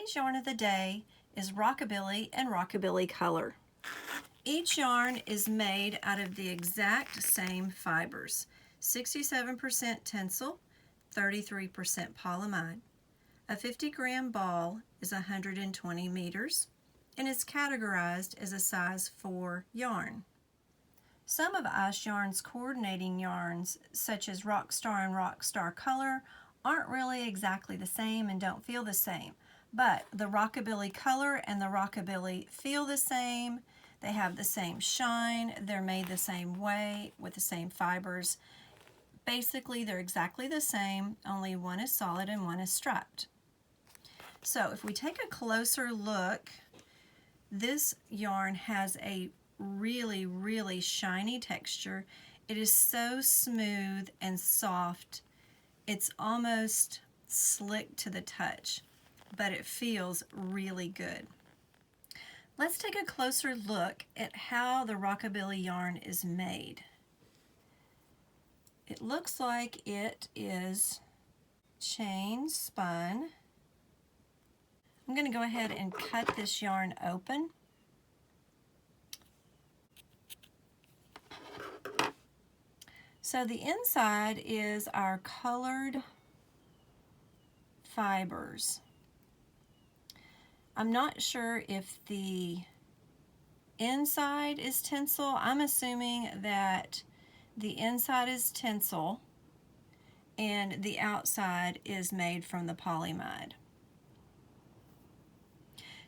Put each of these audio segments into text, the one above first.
Today's yarn of the day is Rockabilly and Rockabilly Color. Each yarn is made out of the exact same fibers, 67% tencel, 33% polyamide. A 50-gram ball is 120 meters and is categorized as a size 4 yarn. Some of Ice Yarn's coordinating yarns, such as Rockstar and Rockstar Color, aren't really exactly the same and don't feel the same. But the Rockabilly Color and the Rockabilly feel the same. They have the same shine. They're made the same way with the same fibers. Basically, they're exactly the same, only one is solid and one is striped. So if we take a closer look, this yarn has a really shiny texture. It is so smooth and soft. It's almost slick to the touch, but it feels really good. Let's take a closer look at how the Rockabilly yarn is made. It looks like it is chain spun. I'm going to go ahead and cut this yarn open. So the inside is our colored fibers. I'm not sure if the inside is tencel. I'm assuming that the inside is tencel and the outside is made from the polyamide.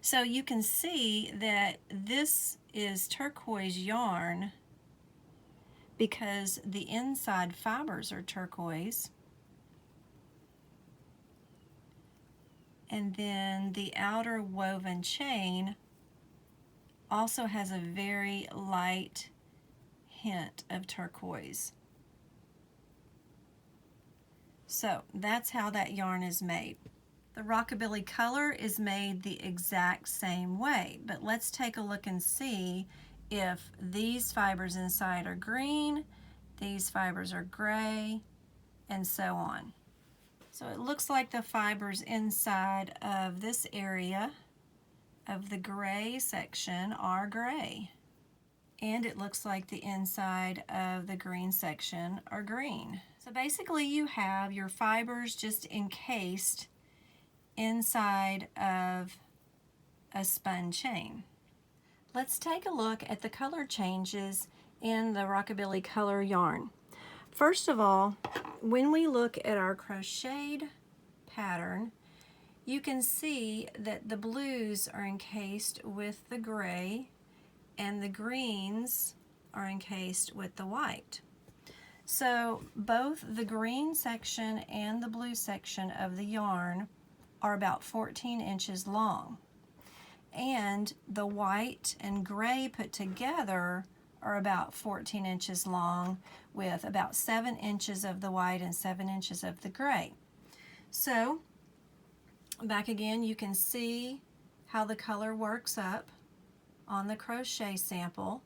So you can see that this is turquoise yarn because the inside fibers are turquoise. And then the outer woven chain also has a very light hint of turquoise. So that's how that yarn is made. The Rockabilly Color is made the exact same way, but let's take a look and see if these fibers inside are green, these fibers are gray, and so on. So it looks like the fibers inside of this area of the gray section are gray. And it looks like the inside of the green section are green. So basically you have your fibers just encased inside of a spun chain. Let's take a look at the color changes in the Rockabilly Color yarn. First of all, when we look at our crocheted pattern, you can see that the blues are encased with the gray and the greens are encased with the white. So both the green section and the blue section of the yarn are about 14 inches long. And the white and gray put together are about 14 inches long with about 7 inches of the white and 7 inches of the gray. So back again, you can see how the color works up on the crochet sample,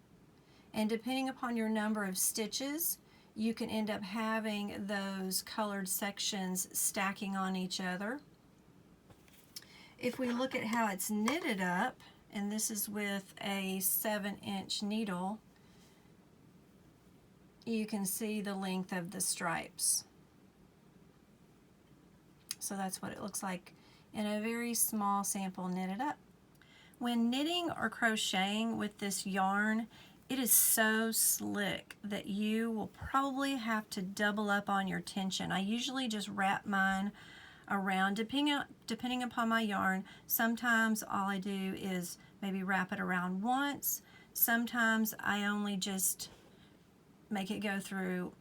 and depending upon your number of stitches, you can end up having those colored sections stacking on each other. If we look at how it's knitted up, and this is with a 7-inch needle, you can see the length of the stripes. So that's what it looks like in a very small sample knitted up. When knitting or crocheting with this yarn, it is so slick that you will probably have to double up on your tension. I usually just wrap mine around, depending upon my yarn. Sometimes all I do is maybe wrap it around once. Sometimes I only just make it go through,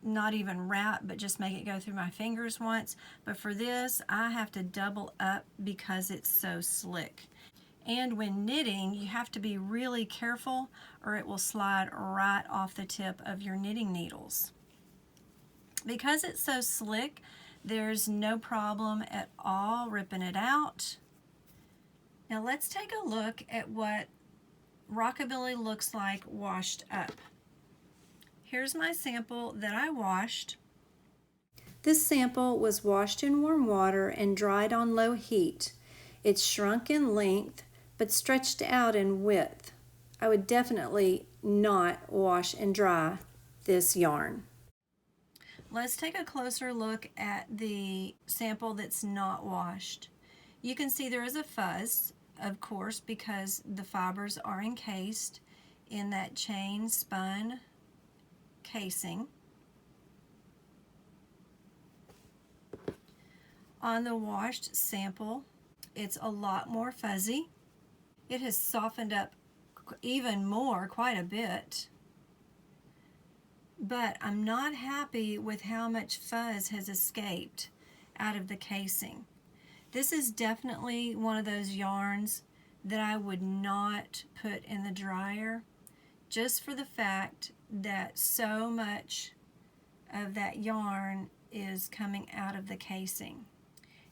not even wrap, but just make it go through my fingers once. But for this, I have to double up because it's so slick. And when knitting, you have to be really careful or it will slide right off the tip of your knitting needles. Because it's so slick, there's no problem at all ripping it out. Now let's take a look at what Rockabilly looks like washed up. Here's my sample that I washed. This sample was washed in warm water and dried on low heat. It's shrunk in length but stretched out in width. I would definitely not wash and dry this yarn. Let's take a closer look at the sample that's not washed. You can see there is a fuzz, of course, because the fibers are encased in that chain spun casing. On the washed sample, it's a lot more fuzzy. It has softened up even more, quite a bit. But I'm not happy with how much fuzz has escaped out of the casing. This is definitely one of those yarns that I would not put in the dryer, just for the fact that so much of that yarn is coming out of the casing.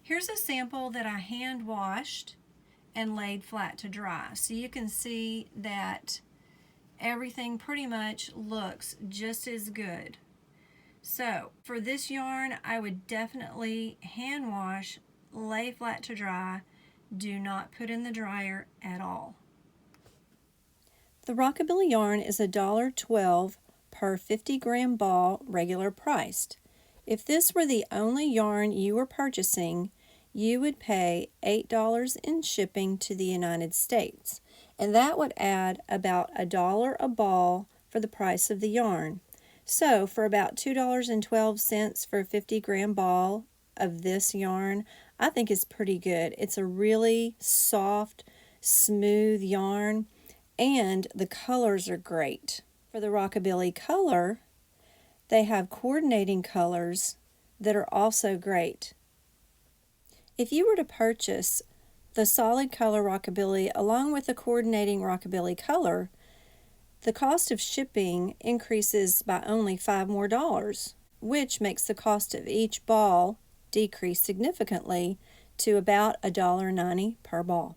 Here's a sample that I hand washed and laid flat to dry. So you can see that everything pretty much looks just as good. So for this yarn, I would definitely hand wash, lay flat to dry, do not put in the dryer at all. The Rockabilly yarn is $1.12 per 50-gram ball, regular priced. If this were the only yarn you were purchasing, you would pay $8 in shipping to the United States, and that would add about $1 a ball for the price of the yarn. So for about $2.12 for a 50-gram ball of this yarn, I think is pretty good. It's a really soft, smooth yarn, and the colors are great. For the Rockabilly color, they have coordinating colors that are also great. If you were to purchase the solid color Rockabilly along with the coordinating Rockabilly color, the cost of shipping increases by only $5 more, which makes the cost of each ball decrease significantly to about $1.90 per ball.